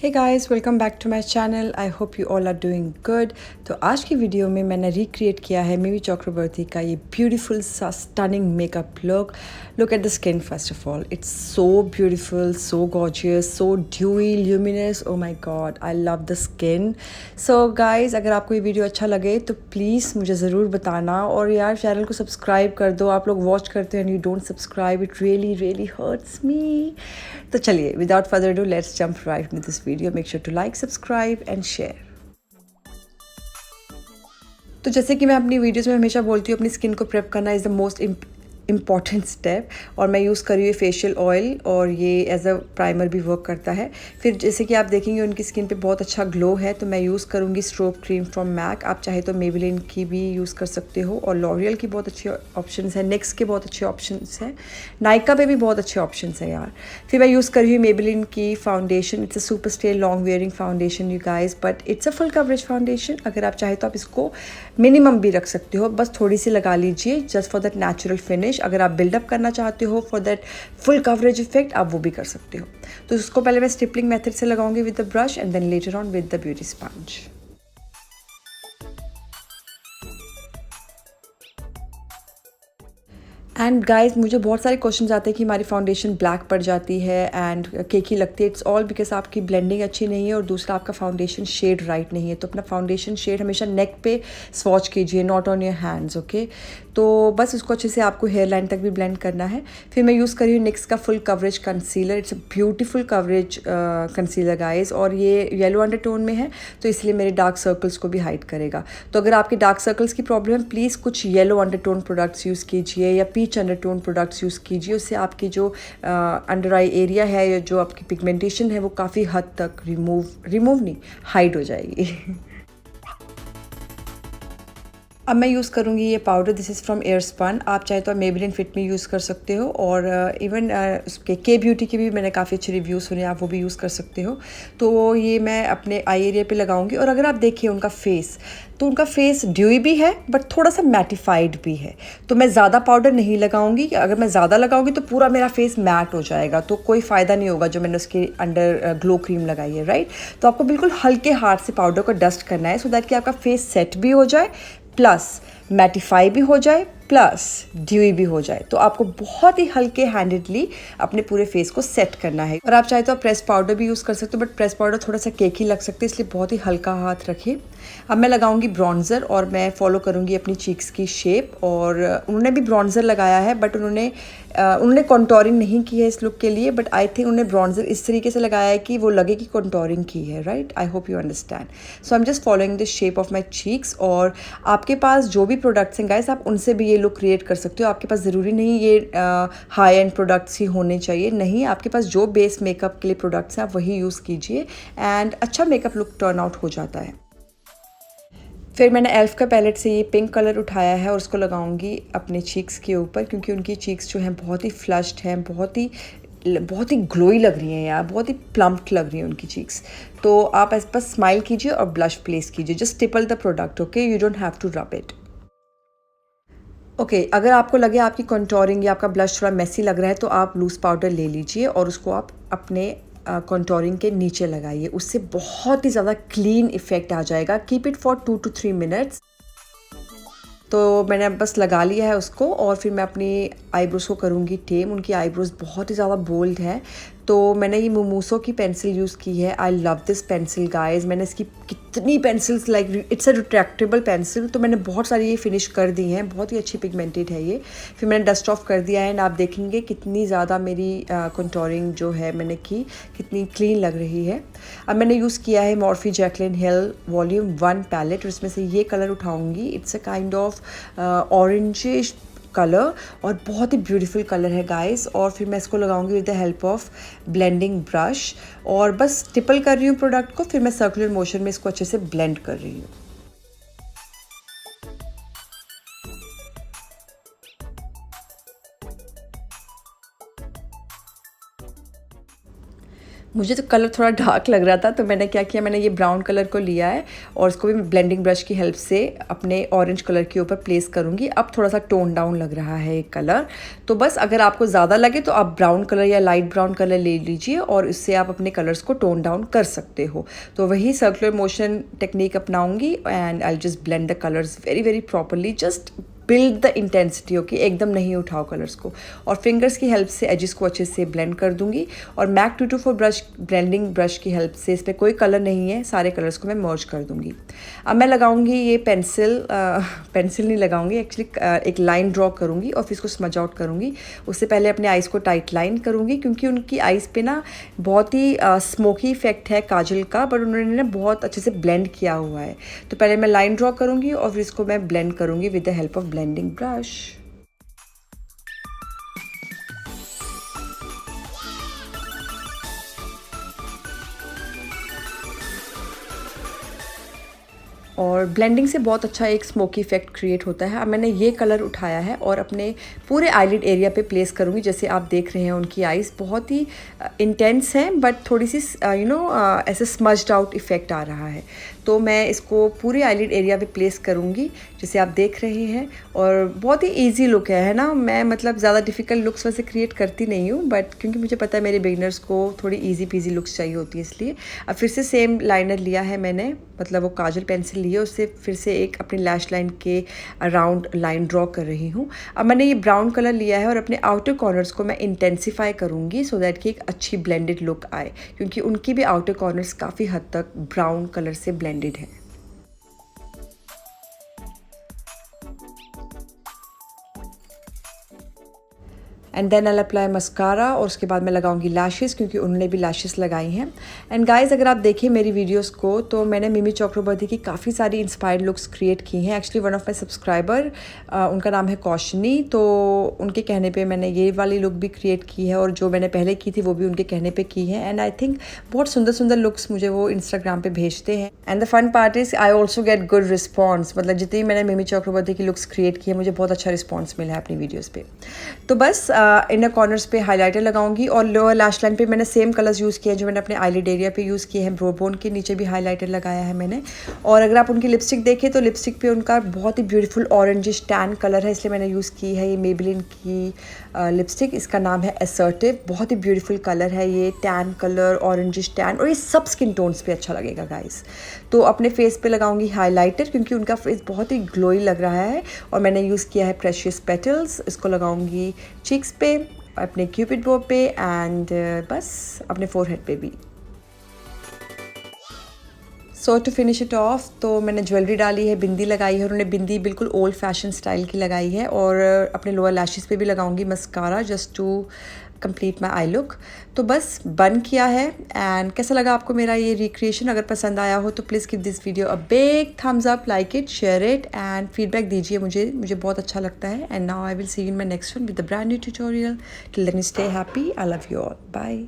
Hey guys, welcome back to my channel. I hope you all are doing good. तो आज की video में मैंने रिक्रिएट किया है मेरी चक्रवर्ती का ये ब्यूटीफुल सा stunning makeup look. Look at the skin first of all, it's so beautiful, so gorgeous, so dewy, luminous. Oh my God, I love the skin. So guys, अगर आपको ये वीडियो अच्छा लगे तो प्लीज़ मुझे ज़रूर बताना, और यार चैनल को सब्सक्राइब कर दो। आप लोग वॉच करते हैं and you don't subscribe, it really really hurts me. तो चलिए, without further do, let's jump right into this video. Make sure to like, subscribe and share. तो जैसे कि मैं अपनी वीडियोस में हमेशा बोलती हूँ, अपनी स्किन को प्रेप करना is the most important step. और मैं यूज़ कर रही हूँ फेशियल ऑयल, और ये एज अ प्राइमर भी वर्क करता है। फिर जैसे कि आप देखेंगे उनकी स्किन पे बहुत अच्छा ग्लो है, तो मैं यूज़ करूँगी स्ट्रोब क्रीम फ्रॉम मैक। आप चाहे तो मेबेलिन की भी यूज़ कर सकते हो, और लॉरियल की बहुत अच्छे ऑप्शंस हैं, नेक्स के बहुत अच्छे ऑप्शंस हैं, नायका पे भी बहुत अच्छे ऑप्शंस हैं यार। फिर मैं यूज़ कर रही हूँ मेबेलिन की foundation. It's a super stay long wearing foundation you guys, but it's a full coverage foundation. अगर आप चाहे तो आप इसको मिनिमम भी रख सकते हो, बस थोड़ी सी लगा लीजिए just for that natural finish. अगर आप बिल्डअप करना चाहते हो for that full coverage effect, आप वो भी कर सकते हो। तो उसको पहले मैं स्टिपलिंग मेथड से लगाऊंगी with the brush, and then later on with the beauty sponge. And guys, मुझे बहुत सारे क्वेश्चन आते हैं कि हमारी फाउंडेशन ब्लैक पड़ जाती है एंड केकी लगती है। इट्स ऑल बिकॉज आपकी ब्लेंडिंग अच्छी नहीं है, और दूसरा आपका फाउंडेशन शेड राइट नहीं है। तो अपना फाउंडेशन शेड हमेशा नेक पे स्वॉच कीजिए, not on your hands, okay. तो बस उसको अच्छे से आपको हेयर लाइन तक भी ब्लेंड करना है। फिर मैं यूज़ कर रही हूँ निक्स का full coverage concealer. It's a beautiful coverage concealer guys, और ये येलो अंडरटोन में है, तो इसलिए मेरे डार्क सर्कल्स को भी हाइड करेगा। तो अगर आपके डार्क सर्कल्स की प्रॉब्लम है, प्लीज़ कुछ येलो अंडरटोन प्रोडक्ट्स यूज़ कीजिए, या पीच अंडरटोन प्रोडक्ट्स यूज़ कीजिए। उससे आपकी जो अंडर आई एरिया है, या जो आपकी पिगमेंटेशन है, वो काफ़ी हद तक रिमूव नहीं, हाइड हो जाएगी। अब मैं यूज़ करूँगी ये powder. This is from Airspun. आप चाहे तो आप मेबेलिन फिट में यूज़ कर सकते हो, और इवन उसके के ब्यूटी के भी मैंने काफ़ी अच्छे रिव्यूज़ सुने, आप वो भी यूज़ कर सकते हो। तो ये मैं अपने आई एरिया पे लगाऊंगी। और अगर आप देखिए उनका फेस, तो उनका फेस ड्यूई भी है बट थोड़ा सा मैटिफाइड भी है। तो मैं ज़्यादा पाउडर नहीं लगाऊंगी, अगर मैं ज़्यादा लगाऊंगी तो पूरा मेरा फेस मैट हो जाएगा, तो कोई फ़ायदा नहीं होगा जो मैंने उसके अंडर ग्लो क्रीम लगाई है, राइट। तो आपको बिल्कुल हल्के हाथ से पाउडर को डस्ट करना है, सो दैट कि आपका फेस सेट भी हो जाए, प्लस मैटिफाई भी हो जाए, प्लस ड्यूई भी हो जाए। तो आपको बहुत ही हल्के हैंडेडली अपने पूरे फेस को सेट करना है। और आप चाहे तो आप प्रेस पाउडर भी यूज़ कर सकते हो, बट प्रेस पाउडर थोड़ा सा केकी लग सकती है, इसलिए बहुत ही हल्का हाथ रखें। अब मैं लगाऊंगी ब्रॉन्ज़र, और मैं फॉलो करूंगी अपनी चीक्स की शेप। और उन्होंने भी ब्रॉन्ज़र लगाया है, बट उन्होंने कॉन्टोरिंग नहीं की है इस लुक के लिए, बट आई थिंक उन्होंने ब्रॉन्ज़र इस तरीके से लगाया है कि वो लगे कि कॉन्टोरिंग की है, right. I hope you understand. So I am just following the shape of my cheeks. और आपके पास जो भी प्रोडक्ट्स हैं गाइस, आप उनसे भी ये लुक क्रिएट कर सकते हो। आपके पास ज़रूरी नहीं ये हाई एंड प्रोडक्ट्स ही होने चाहिए, नहीं, आपके पास जो बेस मेकअप के लिए प्रोडक्ट्स हैं आप वही यूज़ कीजिए, एंड अच्छा मेकअप लुक टर्न आउट हो जाता है। फिर मैंने एल्फ का पैलेट से ये पिंक कलर उठाया है, और उसको लगाऊंगी अपने चीक्स के ऊपर, क्योंकि उनकी चीक्स जो हैं बहुत ही फ्लश्ड हैं, बहुत ही ग्लोई लग रही हैं यार, बहुत ही प्लम्प्ड लग रही हैं उनकी चीक्स। तो आप ऐसे बस स्माइल कीजिए और ब्लश प्लेस कीजिए, just stipple the product, okay, you don't have to rub it. Okay, अगर आपको लगे आपकी कंटूरिंग या आपका ब्लश थोड़ा मेसी लग रहा है, तो आप लूज़ पाउडर ले लीजिए और उसको आप अपने कंटूरिंग के नीचे लगाइए। उससे बहुत ही ज़्यादा क्लीन इफेक्ट आ जाएगा। Keep it for 2 to 3 minutes. तो मैंने बस लगा लिया है उसको, और फिर मैं अपनी आईब्रोज़ को करूँगी टेम। उनकी आईब्रोज़ बहुत ही ज़्यादा बोल्ड हैं, तो मैंने ये मोमोसो की पेंसिल यूज़ की है। I love this pencil guys. मैंने इसकी कितनी pencils, like it's a retractable pencil, तो मैंने बहुत सारी ये फिनिश कर दी हैं। बहुत ही अच्छी पिगमेंटेड है ये। फिर मैंने डस्ट ऑफ कर दिया है, एंड आप देखेंगे कितनी ज़्यादा मेरी कंटूरिंग जो है मैंने की, कितनी क्लीन लग रही है। अब मैंने यूज़ किया है Morphe Jaclyn Hill volume 1 palette, और इसमें से ये कलर उठाऊँगी। It's a kind of orangish colour, और बहुत ही ब्यूटीफुल कलर है गाइस। और फिर मैं इसको लगाऊंगी with the help of blending brush, और बस टिपल कर रही हूँ प्रोडक्ट को। फिर मैं सर्कुलर मोशन में इसको अच्छे से ब्लेंड कर रही हूँ। मुझे तो कलर थोड़ा डार्क लग रहा था, तो मैंने क्या किया, मैंने ये ब्राउन कलर को लिया है और इसको भी मैं ब्लेंडिंग ब्रश की हेल्प से अपने ऑरेंज कलर के ऊपर प्लेस करूँगी। अब थोड़ा सा टोन डाउन लग रहा है कलर, तो बस अगर आपको ज़्यादा लगे तो आप ब्राउन कलर या लाइट ब्राउन कलर ले लीजिए और इससे आप अपने कलर्स को टोन डाउन कर सकते हो। तो वही सर्कुलर मोशन टेक्निक अपनाऊँगी and I just blend the colours very very properly, just build the intensity. Okay, एकदम नहीं उठाओ कलर्स को, और फिंगर्स की हेल्प से एजेस को अच्छे से ब्लेंड कर दूंगी। और मैक 224 ब्रश ब्लेंडिंग ब्रश की हेल्प से, इस पर कोई कलर नहीं है, सारे कलर्स को मैं मर्ज कर दूंगी। अब मैं लगाऊंगी ये पेंसिल नहीं लगाऊंगी एक्चुअली, एक लाइन ड्रॉ करूंगी और फिर इसको स्मज आउट करूंगी। उससे पहले अपने आइज़ को टाइट लाइन करूंगी, क्योंकि उनकी आइज़ पे ना बहुत ही स्मोकी इफेक्ट है काजल का, बट उन्होंने ना बहुत अच्छे से ब्लेंड किया हुआ है। तो पहले मैं लाइन ड्रॉ करूंगी और फिर इसको मैं ब्लेंड करूंगी with the help of blending brush। और ब्लेंडिंग से बहुत अच्छा एक स्मोकी इफेक्ट क्रिएट होता है। अब मैंने ये कलर उठाया है और अपने पूरे आईलिड एरिया पे प्लेस करूँगी। जैसे आप देख रहे हैं उनकी आइज़ बहुत ही इंटेंस हैं, बट थोड़ी सी ऐसे स्मज्ड आउट इफेक्ट आ रहा है। तो मैं इसको पूरे आईलिड एरिया पे प्लेस करूँगी जैसे आप देख रहे हैं। और बहुत ही ईजी लुक है ना। मैं मतलब ज़्यादा डिफ़िकल्ट लुक्स वैसे क्रिएट करती नहीं हूँ, बट क्योंकि मुझे पता है मेरे बिगिनर्स को थोड़ी ईजी पीजी लुक्स चाहिए होती है, इसलिए। अब फिर से सेम लाइनर लिया है मैंने, मतलब वो काजल पेंसिल ली है, उससे फिर से एक अपनी लैश लाइन के अराउंड लाइन ड्रॉ कर रही हूँ। अब मैंने ये ब्राउन कलर लिया है और अपने आउटर कॉर्नर्स को मैं इंटेंसीफाई करूँगी सो दैट कि एक अच्छी ब्लेंडेड लुक आए, क्योंकि उनकी भी आउटर कॉर्नर्स काफ़ी हद तक ब्राउन कलर से ब्लेंडेड है। And then I apply mascara, और उसके बाद मैं लगाऊंगी लैशेस, क्योंकि उन्होंने भी लैशेस लगाई हैं। एंड गाइस, अगर आप देखें मेरी वीडियोस को, तो मैंने मिमी चक्रवर्ती की काफ़ी सारी इंस्पायर्ड लुक्स क्रिएट की हैं। Actually one of my subscriber, उनका नाम है कौशनी, तो उनके कहने पे मैंने ये वाली लुक भी क्रिएट की है, और जो मैंने पहले की थी वो भी उनके कहने पर की है। एंड आई थिंक बहुत सुंदर सुंदर लुक्स मुझे वो इंस्टाग्राम पर भेजते हैं। And the fun part is I also get good response, मतलब जितनी मैंने मिमी चक्रवर्ती की लुक्स क्रिएट की है, मुझे बहुत अच्छा रिस्पॉन्स मिला है अपनी वीडियोज़ पे। तो बस इनर कॉर्नर्स पे हाइलाइटर लगाऊंगी, और लोअर लैश लाइन पे मैंने सेम कलर्स यूज़ किए हैं जो मैंने अपने आईलिड एरिया पे यूज़ किए हैं। ब्रोबोन के नीचे भी हाइलाइटर लगाया है मैंने। और अगर आप उनकी लिपस्टिक देखें तो लिपस्टिक पे उनका बहुत ही ब्यूटीफुल ऑरेंजिश टैन कलर है, इसलिए मैंने यूज़ की है ये मेबेलिन की लिपस्टिक। इसका नाम है असर्टिव। बहुत ही ब्यूटीफुल कलर है ये, टैन कलर, ऑरेंजिश टैन, और ये सब स्किन टोन्स पे अच्छा लगेगा गाइस। तो अपने फेस पे लगाऊंगी हाइलाइटर, क्योंकि उनका फेस बहुत ही ग्लोई लग रहा है, और मैंने यूज़ किया है प्रेशियस पेटल्स। इसको लगाऊंगी चीक्स पे, अपने क्यूपिड बो पे, एंड बस अपने फोरहेड पे भी। सो टू फिनिश इट ऑफ, तो मैंने ज्वेलरी डाली है, बिंदी लगाई है। उन्होंने बिंदी बिल्कुल ओल्ड फैशन स्टाइल की लगाई है, और अपने लोअर लैशेस पे भी लगाऊंगी mascara, just to complete my eye look. तो बस बन किया है। एंड कैसा लगा आपको मेरा ये रिक्रिएशन? अगर पसंद आया हो तो please give this video a big thumbs up, like it, share it, and feedback दीजिए मुझे बहुत अच्छा लगता है। And now I will see you in my next one with a brand new tutorial. Till then stay happy, I love you all, bye.